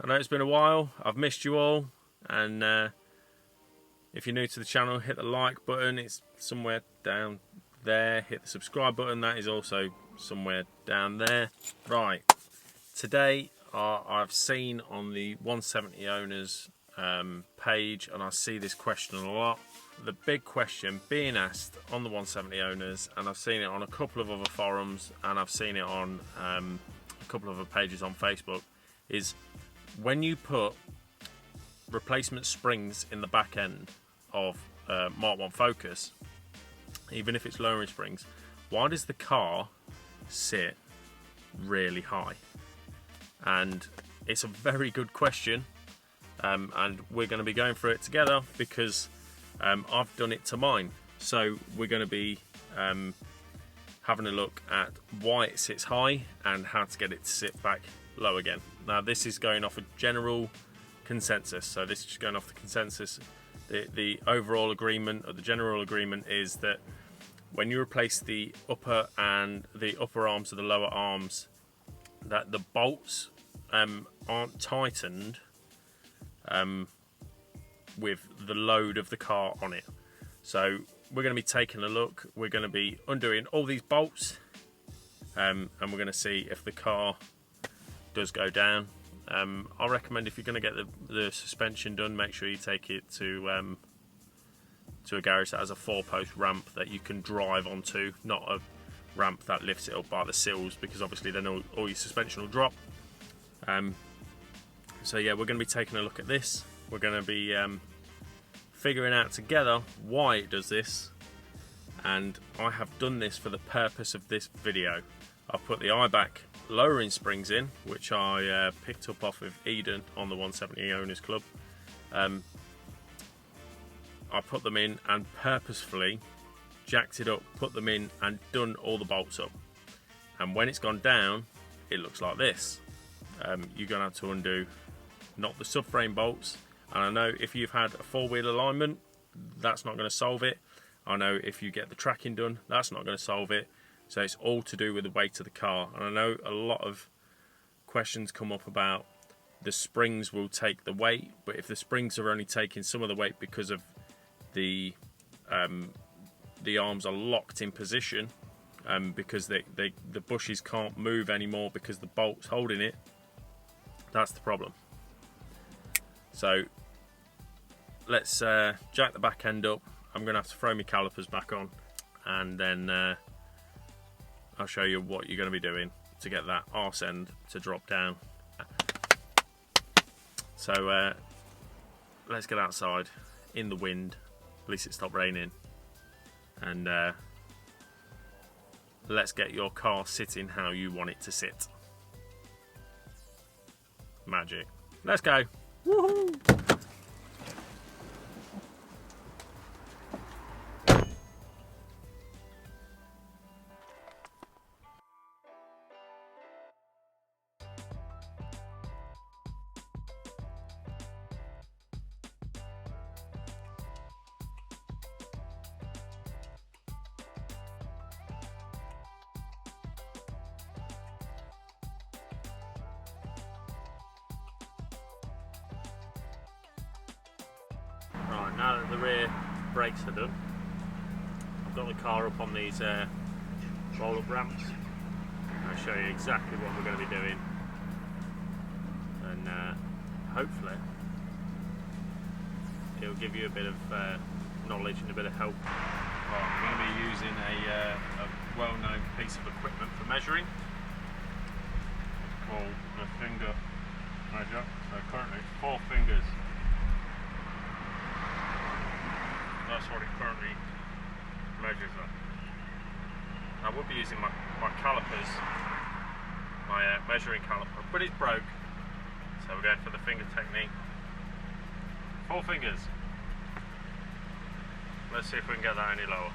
I know it's been a while, I've missed you all, and if you're new to the channel, hit the like button, it's somewhere down there. Hit the subscribe button, that is also somewhere down there. Right, today I've seen on the 170 owners page, and I see this question a lot. The big question being asked on the 170 owners, and I've seen it on a couple of other forums, and I've seen it on a couple of other pages on Facebook, is when you put replacement springs in the back end of Mark 1 Focus, even if it's lowering springs, why does the car sit really high? And it's a very good question, and we're going to be going through it together because I've done it to mine. So we're going to be having a look at why it sits high and how to get it to sit back low again. Now this is going off a general consensus, so this is just going off the consensus. The overall agreement, or the general agreement, is that when you replace the upper arms of the lower arms, that the bolts aren't tightened with the load of the car on it. So we're going to be taking a look, we're going to be undoing all these bolts, and we're going to see if the car does go down. I recommend, if you're going to get the suspension done, make sure you take it to a garage that has a 4-post ramp that you can drive onto, not a ramp that lifts it up by the sills, because obviously then all your suspension will drop. So yeah, we're going to be taking a look at this. We're going to be figuring out together why it does this, and I have done this for the purpose of this video. I've put the IBAC lowering springs in, which I picked up off of Eden on the 170 Owners Club. I put them in and purposefully jacked it up, put them in and done all the bolts up. And when it's gone down, it looks like this. You're going to have to undo not the subframe bolts. And I know if you've had a 4-wheel alignment, that's not going to solve it. I know if you get the tracking done, that's not going to solve it. So it's all to do with the weight of the car. And I know a lot of questions come up about the springs will take the weight, but if the springs are only taking some of the weight because of the arms are locked in position, because the bushes can't move anymore because the bolt's holding it, that's the problem. So let's jack the back end up. I'm going to have to throw my calipers back on, and then I'll show you what you're going to be doing to get that arse end to drop down. So let's get outside in the wind, at least it stopped raining, and let's get your car sitting how you want it to sit. Magic. Let's go. Woohoo! Right, now that the rear brakes are done, I've got the car up on these roll-up ramps. I'll show you exactly what we're going to be doing, and hopefully it'll give you a bit of knowledge and a bit of help. Right, I'm going to be using a well-known piece of equipment for measuring. It's called the finger measure. So currently it's 4 fingers. That's what it currently measures at. I would be using my calipers, my measuring caliper, but it's broke, so we're going for the finger technique. 4 fingers. Let's see if we can get that any lower.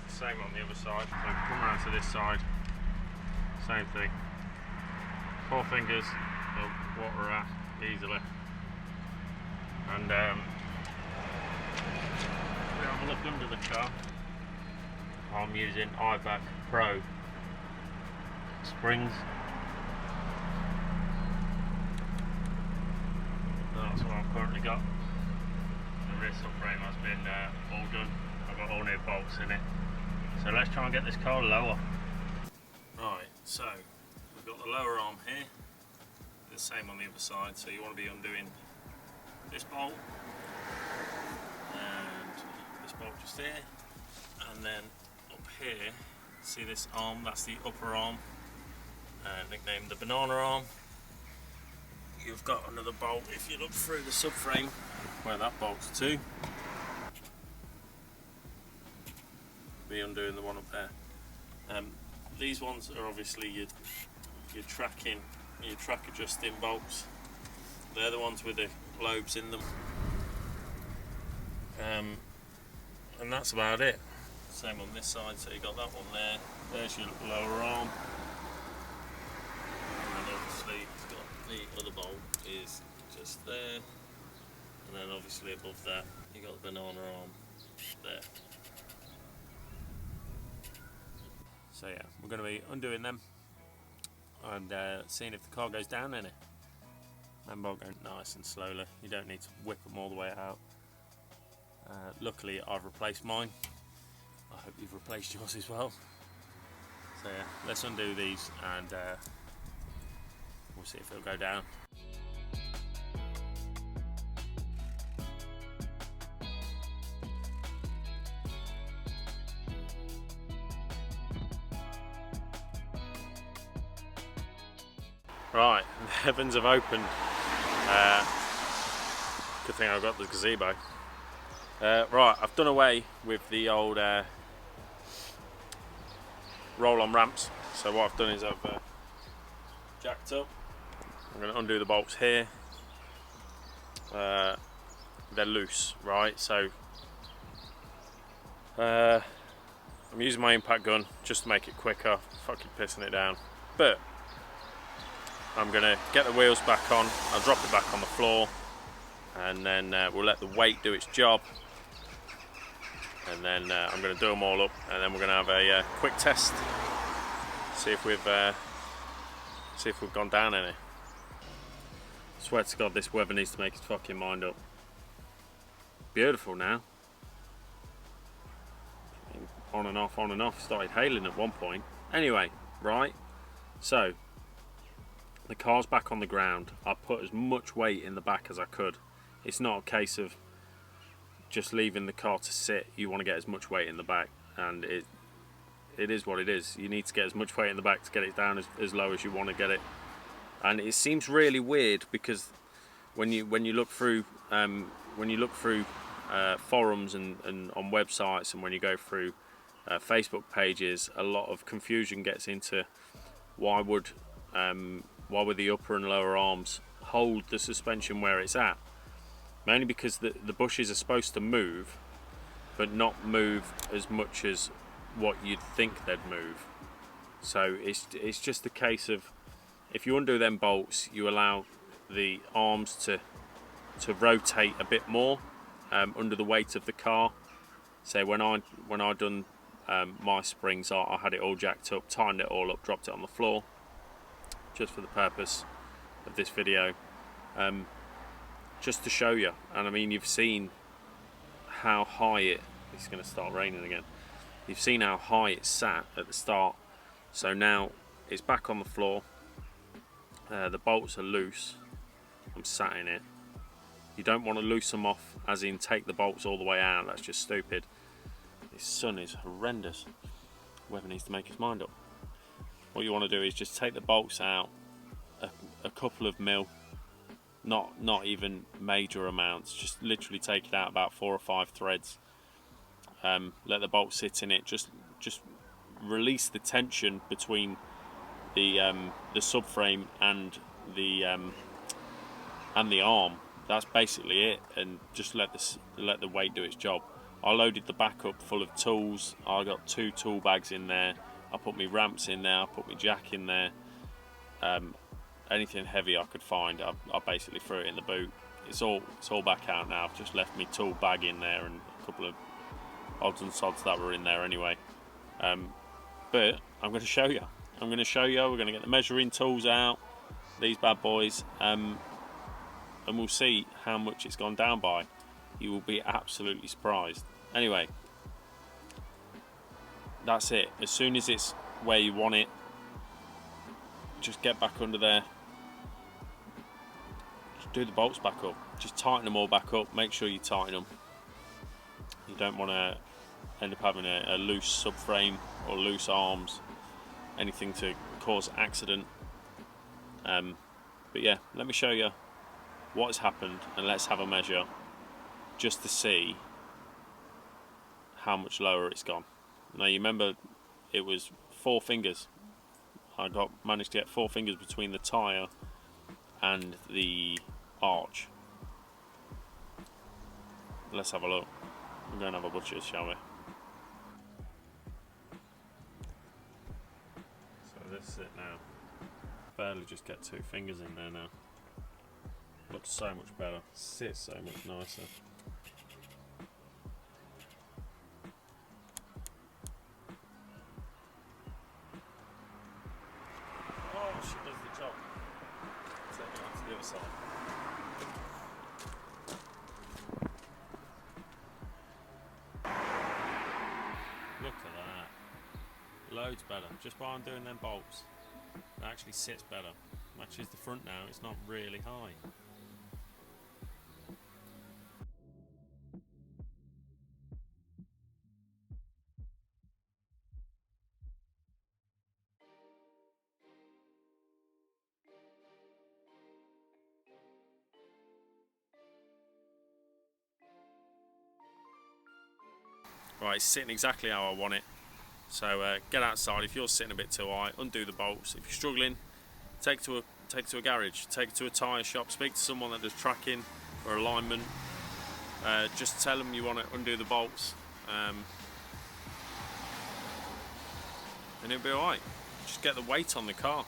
It's the same on the other side, so come around to this side, same thing. 4 fingers of what we're at easily. And we have a look under the car. I'm using IBAC Pro springs. That's what I've currently got. The rear subframe has been all done. I've got all new bolts in it. So let's try and get this car lower. Right, so we've got the lower arm here. The same on the other side, so you want to be undoing this bolt and this bolt just here, and then up here, see this arm, that's the upper arm, nicknamed the banana arm. You've got another bolt, if you look through the subframe where that bolts to, be undoing the one up there. These ones are obviously your track adjusting bolts. They're the ones with the globes in them, and that's about it. Same on this side, so you got that one there. There's your lower arm, and then obviously you've got the other bolt is just there, and then obviously above that you got the banana arm there. So yeah, we're going to be undoing them and seeing if the car goes down any. Remember, going nice and slowly. You don't need to whip them all the way out. Luckily, I've replaced mine. I hope you've replaced yours as well. So yeah, let's undo these and we'll see if it'll go down. Right, the heavens have opened. Good thing I've got the gazebo. Right, I've done away with the old roll-on ramps. So what I've done is I've jacked up. I'm going to undo the bolts here. They're loose, right? So I'm using my impact gun just to make it quicker. Fucking pissing it down. But I'm going to get the wheels back on, I'll drop it back on the floor, and then we'll let the weight do its job, and then I'm going to do them all up, and then we're going to have a quick test, see if we've gone down any. Swear to God, this weather needs to make its fucking mind up. Beautiful now. On and off, started hailing at one point. Anyway, right, so the car's back on the ground. I put as much weight in the back as I could. It's not a case of just leaving the car to sit. You want to get as much weight in the back, and it is what it is. You need to get as much weight in the back to get it down as low as you want to get it. And it seems really weird because when you look through forums and on websites, and when you go through Facebook pages, a lot of confusion gets into why would the upper and lower arms hold the suspension where it's at. Mainly because the bushes are supposed to move, but not move as much as what you'd think they'd move. So it's just a case of, if you undo them bolts, you allow the arms to rotate a bit more under the weight of the car. So when I done my springs, I had it all jacked up, tightened it all up, dropped it on the floor, just for the purpose of this video, just to show you. And I mean, you've seen how high it's going to start raining again. You've seen how high it sat at the start, so now it's back on the floor. The bolts are loose. I'm sat in it. You don't want to loose them off, as in take the bolts all the way out. That's just stupid. This sun is horrendous. Weather needs to make its mind up. What you want to do is just take the bolts out a couple of mil, not even major amounts, just literally take it out about 4 or 5 threads. Let the bolt sit in it, just release the tension between the subframe and the arm. That's basically it, and just let the weight do its job. I loaded the back up full of tools. I got 2 tool bags in there. I put my ramps in there, I put my jack in there. Anything heavy I could find, I basically threw it in the boot. It's all back out now. I've just left my tool bag in there and a couple of odds and sods that were in there anyway. But I'm going to show you. We're going to get the measuring tools out, these bad boys. and we'll see how much it's gone down by. You will be absolutely surprised. Anyway, that's it. As soon as it's where you want it, just get back under there, just do the bolts back up, just tighten them all back up. Make sure you tighten them. You don't want to end up having a loose subframe or loose arms, anything to cause accident. But yeah, let me show you what has happened, and let's have a measure just to see how much lower it's gone. Now you remember it was 4 fingers. I managed to get 4 fingers between the tyre and the arch. Let's have a look. We're going to have a butcher's, shall we? So this is it now. Barely just get 2 fingers in there now. Looks so much better. Sits so much nicer. Oh, she does the job. Take it on to the other side. Look at that. Loads better. Just by doing them bolts. It actually sits better. Matches the front now, it's not really high. Right, it's sitting exactly how I want it. So get outside. If you're sitting a bit too high, undo the bolts. If you're struggling, take it to a garage, take it to a tyre shop, speak to someone that does tracking or alignment. Just tell them you want to undo the bolts, and it'll be alright. Just get the weight on the car.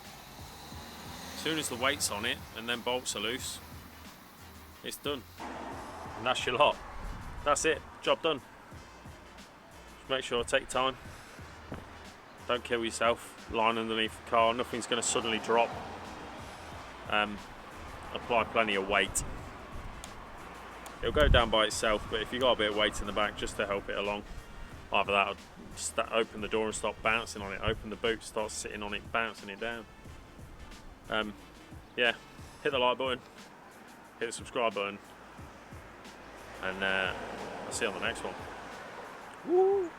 As soon as the weight's on it and then bolts are loose, it's done. And that's your lot. That's it, job done. Just make sure, take time. Don't kill yourself lying underneath the car. Nothing's going to suddenly drop. Apply plenty of weight. It'll go down by itself, but if you've got a bit of weight in the back just to help it along, either that or open the door and start bouncing on it, open the boot, start sitting on it, bouncing it down. Yeah, hit the like button, hit the subscribe button, and I'll see you on the next one. Woo!